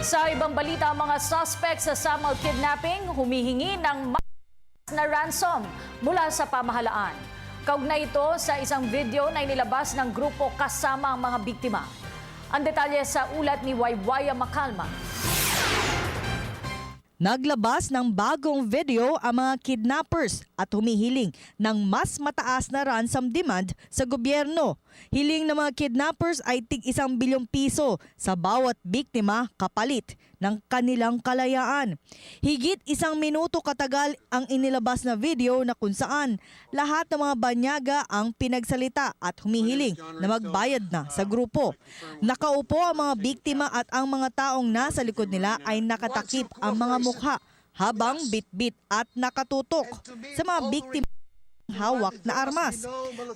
Sa ibang balita, mga suspect sa Samal kidnapping humihingi ng na ransom mula sa pamahalaan. Kaugnay ito sa isang video na inilabas ng grupo kasama ang mga biktima. Ang detalye sa ulat ni Waywaya Macalma. Naglabas ng bagong video ang mga kidnappers at humihiling ng mas mataas na ransom demand sa gobyerno. Hiling ng mga kidnappers ay tig 1 bilyong piso sa bawat biktima kapalit ng kanilang kalayaan. Higit 1 minuto katagal ang inilabas na video na kung saan lahat ng mga banyaga ang pinagsalita at humihiling na magbayad na sa grupo. Nakaupo ang mga biktima at ang mga taong nasa likod nila ay nakatakip ang mga mukha habang bitbit at nakatutok sa mga biktima hawak na armas.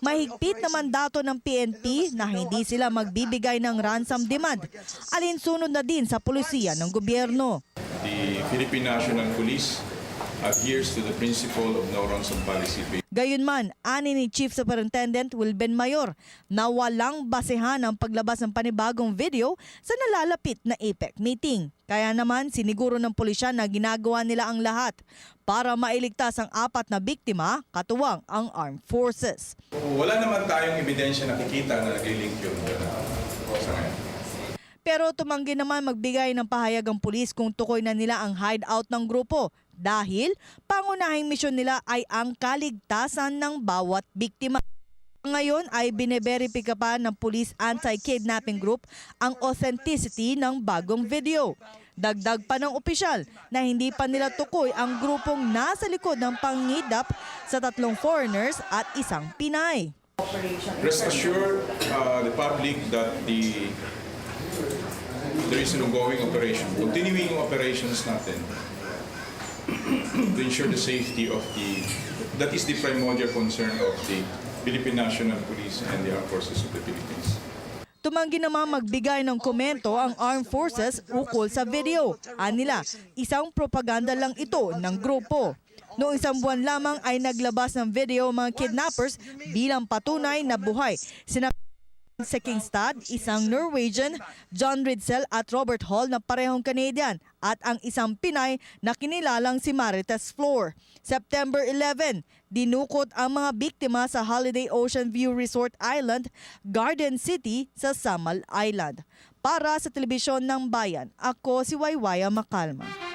Mahigpit na mandato ng PNP na hindi sila magbibigay ng ransom demand. Alinsunod na din sa pulisiya ng gobyerno. The Philippine National Police adheres to the principle of no ransom policy. Gayunman, ani ni Chief Superintendent Wilben Mayor na walang basehan ang paglabas ng panibagong video sa nalalapit na APEC meeting. Kaya naman siniguro ng pulisya na ginagawa nila ang lahat para mailigtas ang 4 na biktima, katuwang ang armed forces. Wala naman tayong ebidensya nakikita na nag-link yun sa ngayon. Pero tumanggi naman magbigay ng pahayag ang pulis kung tukoy na nila ang hideout ng grupo dahil pangunahing misyon nila ay ang kaligtasan ng bawat biktima. Ngayon ay bineberipika pa ng Police Anti-Kidnapping Group ang authenticity ng bagong video. Dagdag pa ng opisyal na hindi pa nila tukoy ang grupong nasa likod ng pangidap sa 3 foreigners at 1 Pinay. Rest assured the public that there is an ongoing operation. Continuing yung operations natin to ensure the safety of that is the primordial concern of the Philippine National Police and the Armed Forces of the Philippines. Tumanggi naman magbigay ng komento ang Armed Forces ukol sa video. Anila, isang propaganda lang ito ng grupo. Noong 1 buwan lamang ay naglabas ng video mga kidnappers bilang patunay na buhay. Sa Kingstad, isang Norwegian, John Ridsell at Robert Hall na parehong Canadian at ang 1 Pinay na kinilalang si Marites Flor. September 11, dinukot ang mga biktima sa Holiday Ocean View Resort Island, Garden City sa Samal Island. Para sa Telebisyon ng Bayan, ako si Waywaya Macalma.